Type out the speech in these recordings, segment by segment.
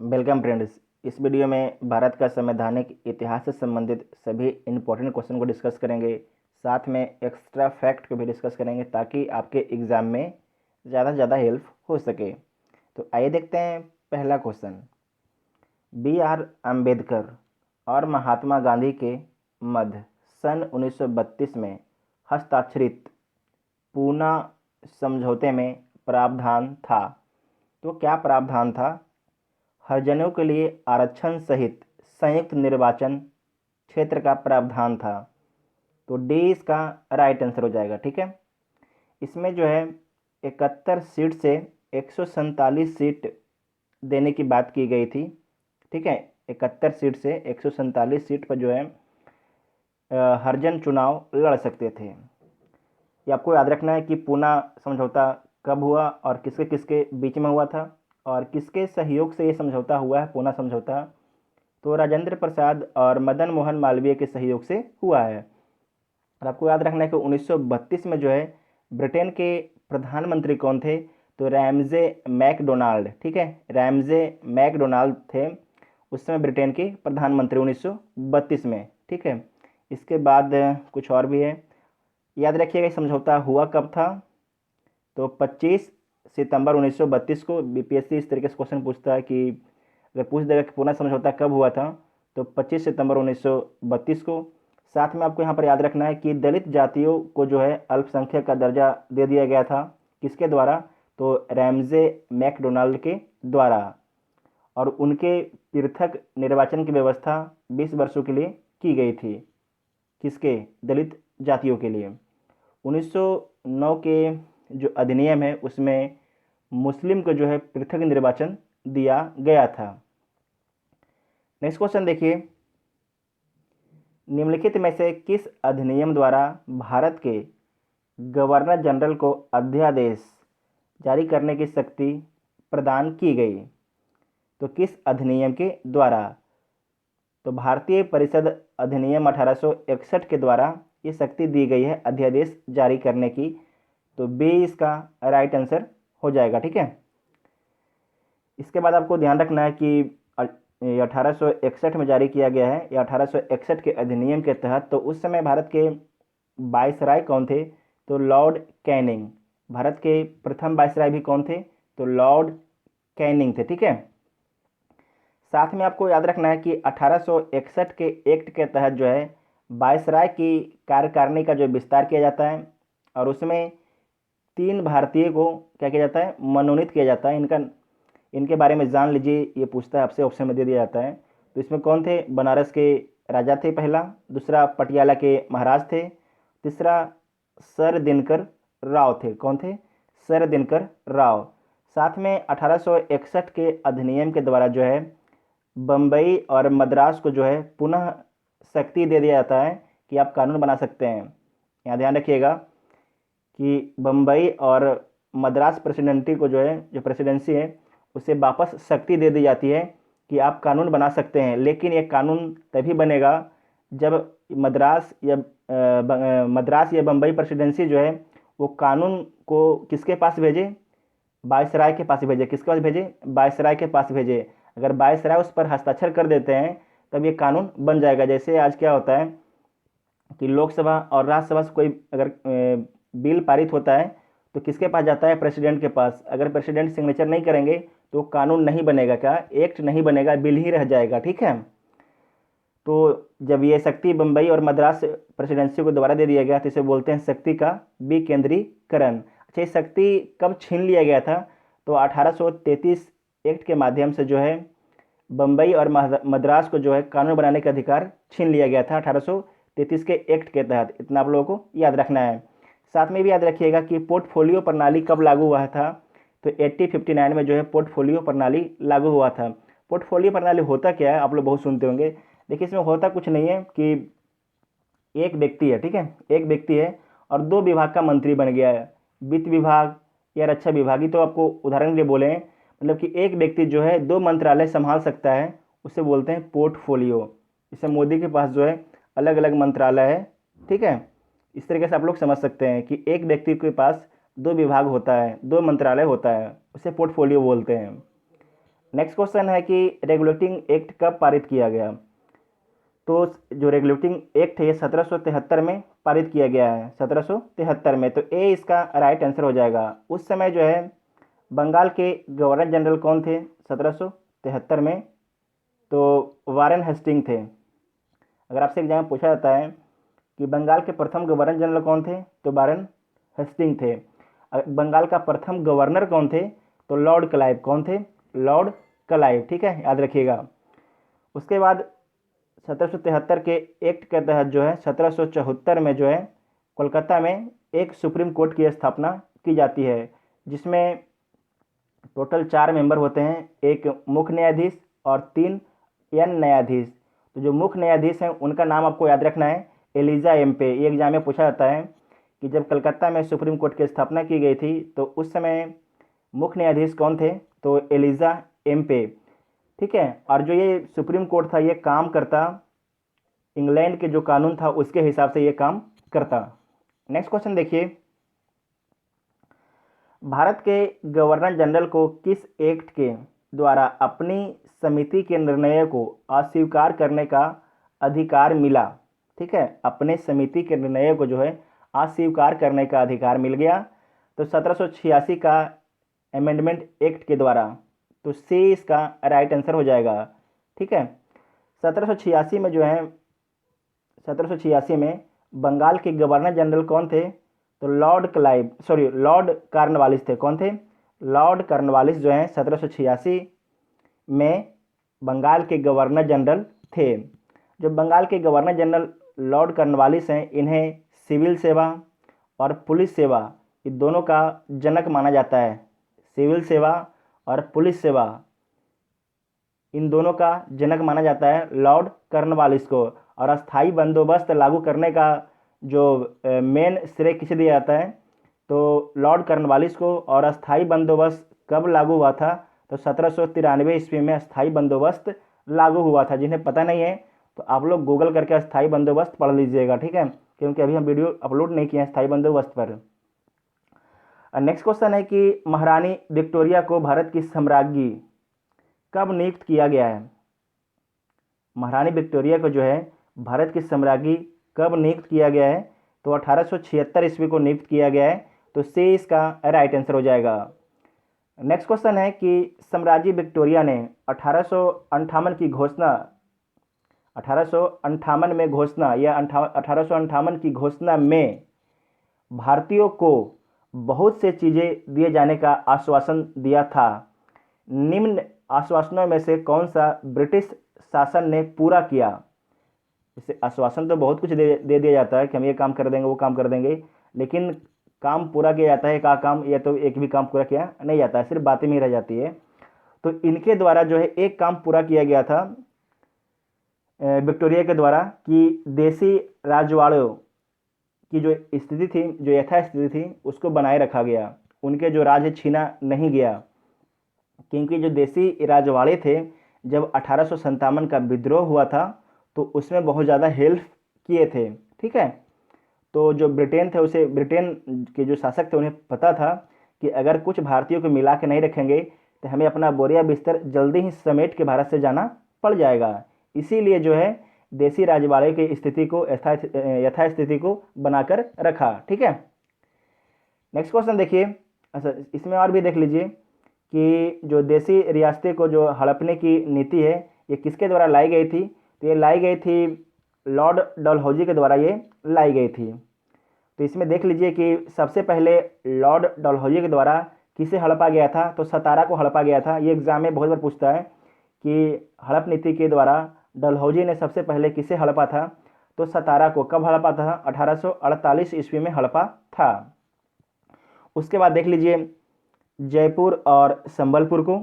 Welcome friends. इस video में भारत का संवैधानिक इतिहास से संबंधित सभी इम्पोर्टेंट क्वेश्चन को डिस्कस करेंगे। साथ में एक्स्ट्रा फैक्ट को भी डिस्कस करेंगे ताकि आपके एग्ज़ाम में ज़्यादा से ज़्यादा हेल्प हो सके। तो आइए देखते हैं पहला क्वेश्चन। B.R. अम्बेडकर और महात्मा गांधी के मध्य सन 1932 में हस्ताक्षरित पूना समझौते में प्रावधान था। तो क्या प्रावधान था? हरिजनों के लिए आरक्षण सहित संयुक्त निर्वाचन क्षेत्र का प्रावधान था। तो डी इसका राइट आंसर हो जाएगा। ठीक है, इसमें जो है 71 सीट से 147 सीट देने की बात की गई थी। ठीक है, 71 सीट से 147 सीट पर जो है हरिजन चुनाव लड़ सकते थे। ये आपको याद रखना है कि पूना समझौता कब हुआ और किसके किसके बीच में हुआ था और किसके सहयोग से ये समझौता हुआ है। पूना समझौता तो राजेंद्र प्रसाद और मदन मोहन मालवीय के सहयोग से हुआ है। और आपको याद रखना है कि 1932 में जो है ब्रिटेन के प्रधानमंत्री कौन थे? तो रैमजे मैकडोनाल्ड। ठीक है, रैमजे मैकडोनाल्ड थे उस समय ब्रिटेन के प्रधानमंत्री 1932 में। ठीक है, इसके बाद कुछ और भी है, याद रखिएगा समझौता हुआ कब था। तो 25 सितंबर 1932 को बीपीएससी इस तरीके से क्वेश्चन पूछता है कि अगर पूछ देगा कि पूना समझौता कब हुआ था तो 25 सितंबर 1932 को। साथ में आपको यहाँ पर याद रखना है कि दलित जातियों को जो है अल्पसंख्यक का दर्जा दे दिया गया था। किसके द्वारा? तो रैमजे मैकडोनाल्ड के द्वारा। और उनके पृथक निर्वाचन की व्यवस्था 20 वर्षों के लिए की गई थी। किसके? दलित जातियों के लिए। 1909 के जो अधिनियम है उसमें मुस्लिम को जो है पृथक निर्वाचन दिया गया था। नेक्स्ट क्वेश्चन देखिए, निम्नलिखित में से किस अधिनियम द्वारा भारत के गवर्नर जनरल को अध्यादेश जारी करने की शक्ति प्रदान की गई? तो किस अधिनियम के द्वारा? तो भारतीय परिषद अधिनियम 1861 के द्वारा ये शक्ति दी गई है अध्यादेश जारी करने की। तो बी इसका राइट आंसर हो जाएगा। ठीक है, इसके बाद आपको ध्यान रखना है कि 1861 में जारी किया गया है। या 1861 के अधिनियम के तहत तो उस समय भारत के वायसराय कौन थे? तो लॉर्ड कैनिंग। भारत के प्रथम वायसराय भी कौन थे? तो लॉर्ड कैनिंग थे। ठीक है, साथ में आपको याद रखना है कि 1861 के एक्ट के तहत जो है वायसराय की कार्यकारिणी का जो विस्तार किया जाता है और उसमें 3 भारतीय को क्या किया जाता है? मनोनीत किया जाता है। इनके बारे में जान लीजिए, ये पूछता है आपसे, ऑप्शन में दे दिया जाता है। तो इसमें कौन थे? बनारस के राजा थे पहला, दूसरा पटियाला के महाराज थे, तीसरा सर दिनकर राव थे। कौन थे? सर दिनकर राव। साथ में 1861 के अधिनियम के द्वारा जो है बम्बई और मद्रास को जो है पुनः शक्ति दे दिया जाता है कि आप कानून बना सकते हैं। यहाँ ध्यान रखिएगा कि बम्बई और मद्रास प्रेसिडेंसी को जो है, जो प्रेसिडेंसी है उसे वापस शक्ति दे दी जाती है कि आप कानून बना सकते हैं। लेकिन ये कानून तभी बनेगा जब मद्रास या बम्बई प्रेसिडेंसी जो है वो कानून को किसके पास भेजे? वायसराय के पास भेजे। किसके पास भेजे? वायसराय के पास भेजे। अगर वायसराय उस पर हस्ताक्षर कर देते हैं तब ये कानून बन जाएगा। जैसे आज क्या होता है कि लोकसभा और राज्यसभा से कोई अगर बिल पारित होता है तो किसके पास जाता है? प्रेसिडेंट के पास। अगर प्रेसिडेंट सिग्नेचर नहीं करेंगे तो कानून नहीं बनेगा। क्या? एक्ट नहीं बनेगा, बिल ही रह जाएगा। ठीक है, तो जब ये शक्ति बम्बई और मद्रास प्रेसिडेंसी को दोबारा दे दिया गया तो इसे बोलते हैं शक्ति का विकेंद्रीकरण। अच्छा, ये शक्ति कब छीन लिया गया था? तो 1833 एक्ट के माध्यम से जो है बम्बई और मद्रास को जो है कानून बनाने का अधिकार छीन लिया गया था 1833 के एक्ट के तहत। इतना आप लोगों को याद रखना है। साथ में भी याद रखिएगा कि पोर्टफोलियो प्रणाली कब लागू हुआ था? तो 1859 में जो है पोर्टफोलियो प्रणाली लागू हुआ था। पोर्टफोलियो प्रणाली होता क्या है? आप लोग बहुत सुनते होंगे। देखिए, इसमें होता कुछ नहीं है कि एक व्यक्ति है, ठीक है, एक व्यक्ति है और 2 विभाग का मंत्री बन गया है, वित्त विभाग या रक्षा विभाग ही तो आपको उदाहरण के लिए बोले हैं। मतलब कि एक व्यक्ति जो है 2 मंत्रालय संभाल सकता है, उसे बोलते हैं पोर्टफोलियो। जैसे मोदी के पास जो है अलग अलग मंत्रालय है। ठीक है, इस तरीके से आप लोग समझ सकते हैं कि एक व्यक्ति के पास 2 विभाग होता है, 2 मंत्रालय होता है, उसे पोर्टफोलियो बोलते हैं। नेक्स्ट क्वेश्चन है कि रेगुलेटिंग एक्ट कब पारित किया गया। तो जो रेगुलेटिंग एक्ट है ये 1773 में पारित किया गया है, 1773 में। तो ए इसका राइट आंसर हो जाएगा। उस समय जो है बंगाल के गवर्नर जनरल कौन थे 1773 में? तो वारेन हेस्टिंग थे। अगर आपसे एग्जाम में पूछा जाता है कि बंगाल के प्रथम गवर्नर जनरल कौन थे, तो वारेन हेस्टिंग थे। बंगाल का प्रथम गवर्नर कौन थे, तो लॉर्ड क्लाइव। कौन थे? Lord Clive. ठीक है, याद रखिएगा। उसके बाद 1773 के एक्ट के तहत जो है 1774 में जो है कोलकाता में एक सुप्रीम कोर्ट की स्थापना की जाती है, जिसमें टोटल 4 मेंबर होते हैं, एक मुख्य न्यायाधीश और 3 न्यायाधीश। तो जो मुख्य न्यायाधीश हैं उनका नाम आपको याद रखना है, एलिजा एम्पे। ये एग्जाम में पूछा जाता है कि जब कलकत्ता में सुप्रीम कोर्ट की स्थापना की गई थी तो उस समय मुख्य न्यायाधीश कौन थे, तो एलिजा एम्पे। ठीक है, और जो ये सुप्रीम कोर्ट था ये काम करता इंग्लैंड के जो कानून था उसके हिसाब से ये काम करता। नेक्स्ट क्वेश्चन देखिए, भारत के गवर्नर जनरल को किस एक्ट के द्वारा अपनी समिति के निर्णय को अस्वीकार करने का अधिकार मिला? ठीक है, अपने समिति के निर्णय को जो है अस्वीकार करने का अधिकार मिल गया। तो 1786 का अमेंडमेंट एक्ट के द्वारा। तो सी इसका राइट आंसर हो जाएगा। ठीक है, 1786 में जो है 1786 में बंगाल के गवर्नर जनरल कौन थे, तो लॉर्ड कार्नवालिस थे। कौन थे? लॉर्ड कार्नवालिस जो हैं 1786 में बंगाल के गवर्नर जनरल थे। जो बंगाल के गवर्नर जनरल लॉर्ड कार्नवालिस हैं, इन्हें सिविल सेवा और पुलिस सेवा ये दोनों का जनक माना जाता है। सिविल सेवा और पुलिस सेवा इन दोनों का जनक माना जाता है लॉर्ड कार्नवालिस को। और अस्थाई बंदोबस्त लागू करने का जो मेन श्रेय किसे दिया जाता है, तो लॉर्ड कार्नवालिस को। और अस्थाई बंदोबस्त कब लागू हुआ था, तो 1793 ईस्वी में अस्थाई बंदोबस्त लागू हुआ था। जिन्हें पता नहीं है तो आप लोग गूगल करके अस्थाई बंदोबस्त पढ़ लीजिएगा। ठीक है, क्योंकि अभी हम वीडियो अपलोड नहीं किए हैं अस्थाई बंदोबस्त पर। नेक्स्ट क्वेश्चन है कि महारानी विक्टोरिया को भारत की सम्राज्ञी कब नियुक्त किया गया है? महारानी विक्टोरिया को जो है भारत की सम्राज्ञी कब नियुक्त किया गया है, तो 1876 ईस्वी को नियुक्त किया गया है। तो सी इसका राइट आंसर हो जाएगा। नेक्स्ट क्वेश्चन है कि सम्राज्ञी विक्टोरिया ने 1858 की घोषणा 1858 में घोषणा या 1858 की घोषणा में भारतीयों को बहुत से चीज़ें दिए जाने का आश्वासन दिया था। निम्न आश्वासनों में से कौन सा ब्रिटिश शासन ने पूरा किया? इसे आश्वासन तो बहुत कुछ दे दिया जाता है कि हम ये काम कर देंगे वो काम कर देंगे, लेकिन काम पूरा किया जाता है का काम, या तो एक भी काम पूरा किया नहीं जाता है, सिर्फ बातें में ही रह जाती है। तो इनके द्वारा जो है एक काम पूरा किया गया था विक्टोरिया के द्वारा कि देसी राजवाड़ों की जो स्थिति थी, जो यथास्थिति थी, उसको बनाए रखा गया। उनके जो राज छीना नहीं गया, क्योंकि जो देसी राजवाड़े थे जब 1857 का विद्रोह हुआ था तो उसमें बहुत ज़्यादा हेल्प किए थे। ठीक है, तो जो ब्रिटेन थे उसे ब्रिटेन के जो शासक थे उन्हें पता था कि अगर कुछ भारतीयों को मिला के नहीं रखेंगे तो हमें अपना बोरिया बिस्तर जल्दी ही समेट के भारत से जाना पड़ जाएगा। इसीलिए जो है देसी राजवाड़े की स्थिति को यथास्थिति को बनाकर रखा। ठीक है, नेक्स्ट क्वेश्चन देखिए। अच्छा, इसमें और भी देख लीजिए कि जो देसी रियासतें को जो हड़पने की नीति है ये किसके द्वारा लाई गई थी, तो ये लाई गई थी लॉर्ड डलहौजी के द्वारा ये लाई गई थी। तो इसमें देख लीजिए कि सबसे पहले लॉर्ड डलहौजी के द्वारा किसे हड़पा गया था, तो सतारा को हड़पा गया था। ये एग्जाम में बहुत बार पूछता है कि हड़प नीति के द्वारा डलहौजी ने सबसे पहले किसे हड़पा था, तो सतारा को। कब हड़पा था? 1848 ईस्वी में हड़पा था। उसके बाद देख लीजिए जयपुर और संबलपुर को,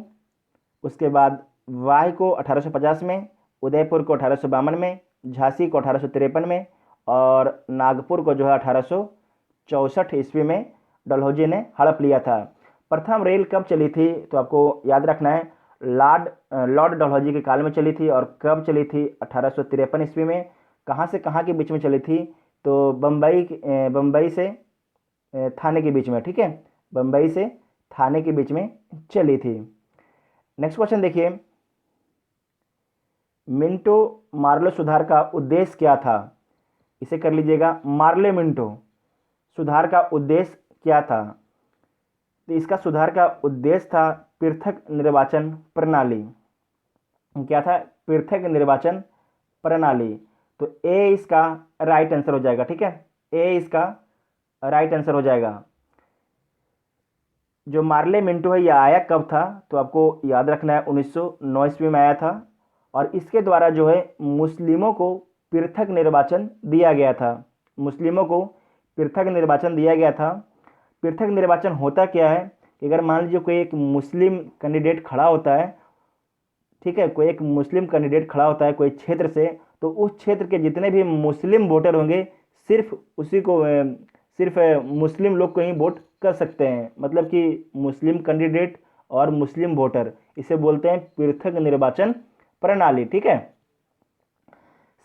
उसके बाद वाह को 1850 में, उदयपुर को 1852 में, झांसी को 1853 में और नागपुर को जो है 1864 ईस्वी में डलहौजी ने हड़प लिया था। प्रथम रेल कब चली थी, तो आपको याद रखना है लॉर्ड डलहौजी के काल में चली थी। और कब चली थी? 1853 ईस्वी में। कहाँ से कहाँ के बीच में चली थी, तो बम्बई से थाने के बीच में। ठीक है, बम्बई से थाने के बीच में चली थी। नेक्स्ट क्वेश्चन देखिए, मिंटो मार्लो सुधार का उद्देश्य क्या था? इसे कर लीजिएगा, मार्ले मिंटो सुधार का उद्देश्य क्या था? तो इसका सुधार का उद्देश्य था पृथक निर्वाचन प्रणाली। क्या था? पृथक निर्वाचन प्रणाली। तो ए इसका राइट आंसर हो जाएगा। ठीक है, ए इसका राइट आंसर हो जाएगा। जो मार्ले मिंटो है यह आया कब था? तो आपको याद रखना है 1909 ईस्वी में आया था, और इसके द्वारा जो है मुस्लिमों को पृथक निर्वाचन दिया गया था। मुस्लिमों को पृथक निर्वाचन दिया गया था। पृथक निर्वाचन होता क्या है कि अगर मान लीजिए कोई एक मुस्लिम कैंडिडेट खड़ा होता है, ठीक है, कोई एक मुस्लिम कैंडिडेट खड़ा होता है कोई क्षेत्र से, तो उस क्षेत्र के जितने भी मुस्लिम वोटर होंगे सिर्फ उसी को सिर्फ मुस्लिम लोग को ही वोट कर सकते हैं। मतलब कि मुस्लिम कैंडिडेट और मुस्लिम वोटर, इसे बोलते हैं पृथक निर्वाचन प्रणाली। ठीक है,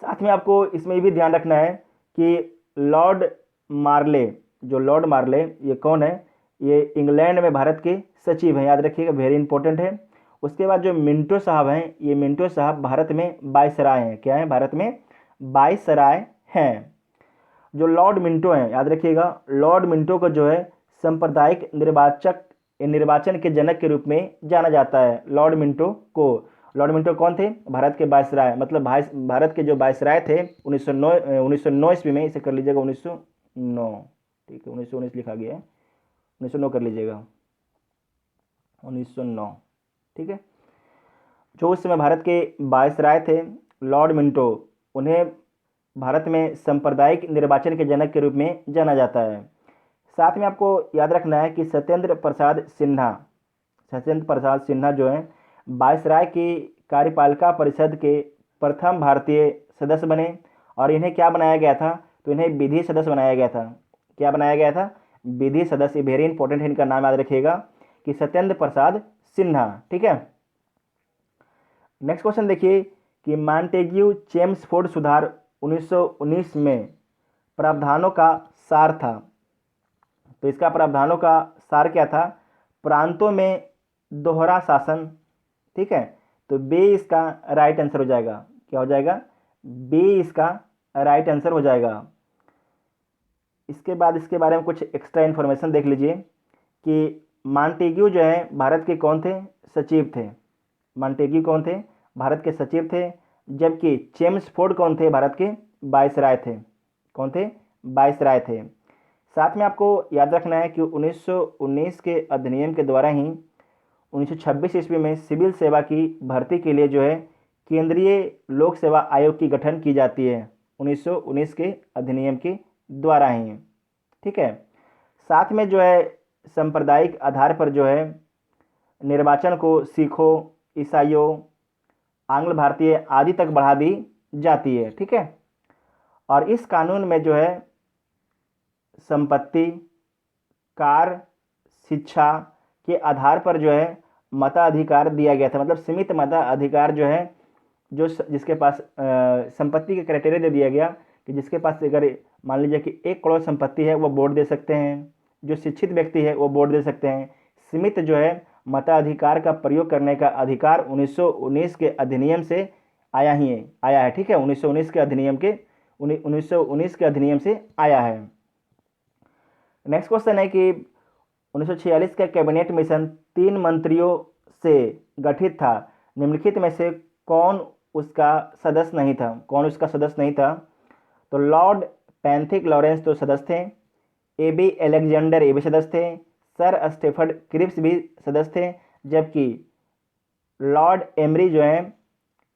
साथ में आपको इसमें भी ध्यान रखना है कि लॉर्ड मार्ले, जो लॉर्ड मार्ले ये कौन है? ये इंग्लैंड में भारत के सचिव हैं, याद रखिएगा, वेरी इंपॉर्टेंट है। उसके बाद जो मिंटो साहब हैं, ये मिंटो साहब भारत में वायसराय हैं। क्या है? भारत में वायसराय हैं। जो लॉर्ड मिंटो हैं, याद रखिएगा, लॉर्ड मिंटो को जो है सांप्रदायिक निर्वाचन के जनक के रूप में जाना जाता है। लॉर्ड मिंटो को, लॉर्ड मिंटो कौन थे? भारत के वायसराय, मतलब भारत के जो वायसराय थे 1909 ईस्वी में। इसे कर लीजिएगा 1909। ठीक है, 1919 लिखा गया है, 1909 कर लीजिएगा, 1909। ठीक है, जो उस समय भारत के वायसराय थे लॉर्ड मिंटो, उन्हें भारत में सांप्रदायिक निर्वाचन के जनक के रूप में जाना जाता है। साथ में आपको याद रखना है कि सत्येंद्र प्रसाद सिन्हा जो है वायसराय की कार्यपालिका परिषद के प्रथम भारतीय सदस्य बने, और इन्हें क्या बनाया गया था? तो इन्हें विधि सदस्य बनाया गया था। क्या बनाया गया था? विधि सदस्य। वेरी इंपॉर्टेंट है, इनका नाम याद रखिएगा कि सत्येंद्र प्रसाद सिन्हा। ठीक है, नेक्स्ट क्वेश्चन देखिए कि मॉन्टेग्यू चेम्सफोर्ड सुधार 1919 में प्रावधानों का सार था। तो इसका प्रावधानों का सार क्या था? प्रांतों में दोहरा शासन। ठीक है, तो बी इसका राइट आंसर हो जाएगा। क्या हो जाएगा? बी इसका राइट आंसर हो जाएगा। इसके बाद इसके बारे में कुछ एक्स्ट्रा इन्फॉर्मेशन देख लीजिए कि मॉन्टेग्यू जो है भारत के कौन थे? सचिव थे। मॉन्टेग्यू कौन थे? भारत के सचिव थे। जबकि चेम्सफोर्ड कौन थे? भारत के वायसराय थे। कौन थे? वायसराय थे। साथ में आपको याद रखना है कि 1919 के अधिनियम के द्वारा ही 1926 ईस्वी में सिविल सेवा की भर्ती के लिए जो है केंद्रीय लोक सेवा आयोग की गठन की जाती है, 1919 के अधिनियम के द्वारा ही। ठीक है, साथ में जो है सांप्रदायिक आधार पर जो है निर्वाचन को सिखों, ईसाइयों, आंग्ल भारतीय आदि तक बढ़ा दी जाती है। ठीक है, और इस कानून में जो है संपत्ति, कार, शिक्षा के आधार पर जो है मताधिकार दिया गया था। मतलब सीमित मताधिकार जो है, जो जिसके पास संपत्ति के क्राइटेरिया दे दिया गया कि जिसके पास अगर मान लीजिए कि 1 करोड़ संपत्ति है वो वोट दे सकते हैं, जो शिक्षित व्यक्ति है वो वोट दे सकते हैं। सीमित जो है मताधिकार का प्रयोग करने का अधिकार 1919 के अधिनियम से आया है। ठीक है, 1919 के अधिनियम से आया है। नेक्स्ट क्वेश्चन है कि 1946 का कैबिनेट मिशन 3 मंत्रियों से गठित था, निम्नलिखित में से कौन उसका सदस्य नहीं था? कौन उसका सदस्य नहीं था? तो लॉर्ड पैंथिक लॉरेंस तो सदस्य थे, एबी अलेक्जेंडर ये भी सदस्य थे, सर स्टेफर्ड क्रिप्स भी सदस्य थे, जबकि लॉर्ड एमरी जो है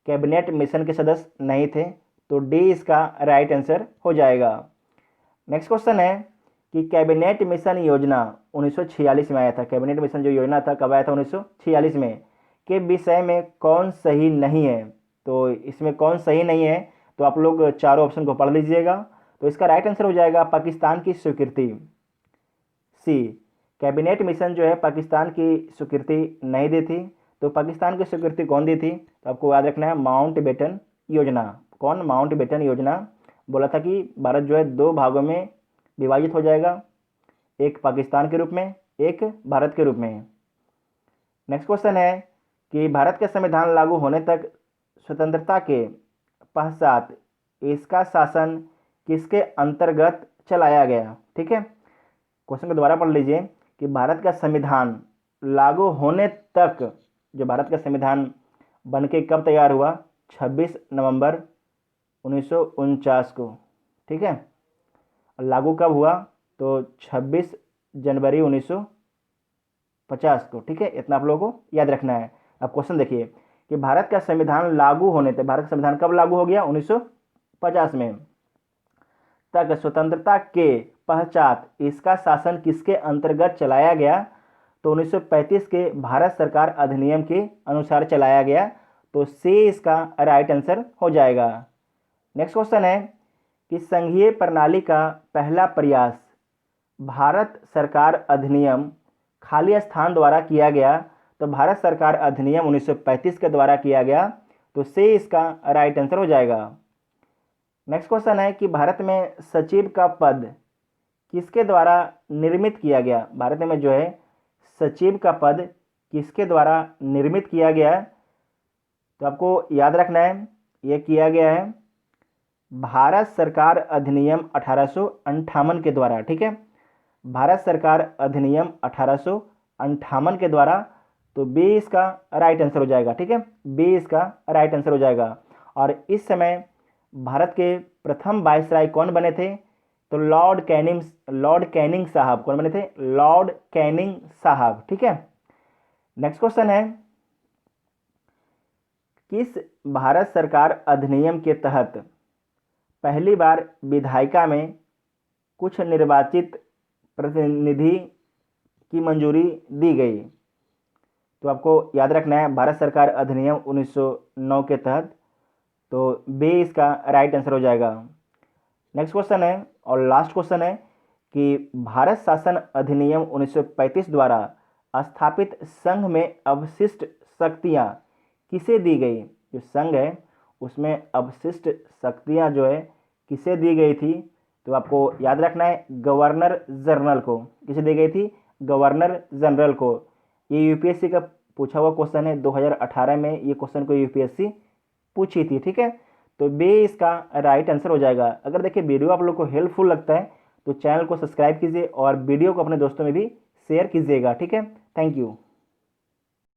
कैबिनेट मिशन के सदस्य नहीं थे। तो डी इसका राइट आंसर हो जाएगा। नेक्स्ट क्वेश्चन है कि कैबिनेट मिशन योजना 1946 में आया था। कैबिनेट मिशन जो योजना था कब आया था? 1946 में। के विषय में कौन सही नहीं है? तो इसमें कौन सही नहीं है? तो आप लोग चारों ऑप्शन को पढ़ लीजिएगा। तो इसका राइट आंसर हो जाएगा पाकिस्तान की स्वीकृति, सी। कैबिनेट मिशन जो है पाकिस्तान की स्वीकृति नहीं दी थी। तो पाकिस्तान की स्वीकृति कौन दी थी? तो आपको याद रखना है माउंटबेटन योजना। कौन? माउंटबेटन योजना। बोला था कि भारत जो है 2 भागों में विभाजित हो जाएगा, एक पाकिस्तान के रूप में, एक भारत के रूप में। नेक्स्ट क्वेश्चन है कि भारत का संविधान लागू होने तक स्वतंत्रता के पश्चात इसका शासन किसके अंतर्गत चलाया गया। ठीक है, क्वेश्चन को दोबारा पढ़ लीजिए कि भारत का संविधान लागू होने तक, जो भारत का संविधान बनके कब तैयार हुआ, 26 नवंबर 1949 को। ठीक है, लागू कब हुआ, तो 26 जनवरी 1950 को। ठीक है, इतना आप लोगों को याद रखना है। अब क्वेश्चन देखिए कि भारत का संविधान लागू होने तक, भारत का संविधान कब लागू हो गया, 1950 में, तक स्वतंत्रता के पश्चात इसका शासन किसके अंतर्गत चलाया गया, तो 1935 के भारत सरकार अधिनियम के अनुसार चलाया गया। तो सी इसका राइट आंसर हो जाएगा। नेक्स्ट क्वेश्चन है कि संघीय प्रणाली का पहला प्रयास भारत सरकार अधिनियम खाली स्थान द्वारा किया गया, तो भारत सरकार अधिनियम 1935 के द्वारा किया गया। तो सी इसका राइट आंसर हो जाएगा। नेक्स्ट क्वेश्चन है कि भारत में सचिव का पद किसके द्वारा निर्मित किया गया। भारत में जो है सचिव का पद किसके द्वारा निर्मित किया गया है, तो आपको याद रखना है, यह किया गया है भारत सरकार अधिनियम 1858 के द्वारा। ठीक है, भारत सरकार अधिनियम 1858 के द्वारा। तो बी इसका राइट आंसर हो जाएगा। ठीक है, बी इसका राइट आंसर हो जाएगा। और इस समय भारत के प्रथम वायसराय कौन बने थे, तो लॉर्ड कैनिंग साहब कौन बने थे, लॉर्ड कैनिंग साहब। ठीक है, नेक्स्ट क्वेश्चन है किस भारत सरकार अधिनियम के तहत पहली बार विधायिका में कुछ निर्वाचित प्रतिनिधि की मंजूरी दी गई। तो आपको याद रखना है भारत सरकार अधिनियम 1909 के तहत। तो बी इसका राइट आंसर हो जाएगा। नेक्स्ट क्वेश्चन है और लास्ट क्वेश्चन है कि भारत शासन अधिनियम 1935 द्वारा स्थापित संघ में अवशिष्ट शक्तियां किसे दी गई। जो संघ है उसमें अवशिष्ट शक्तियां जो है किसे दी गई थी, तो आपको याद रखना है गवर्नर जनरल को। किसे दी गई थी, गवर्नर जनरल को। ये यूपीएससी का पूछा हुआ क्वेश्चन है, 2018 में ये क्वेश्चन को यूपीएससी पूछी थी। ठीक है, तो बी इसका राइट आंसर हो जाएगा। अगर देखिए वीडियो आप लोग को हेल्पफुल लगता है तो चैनल को सब्सक्राइब कीजिए और वीडियो को अपने दोस्तों में भी शेयर कीजिएगा। ठीक है, थैंक यू।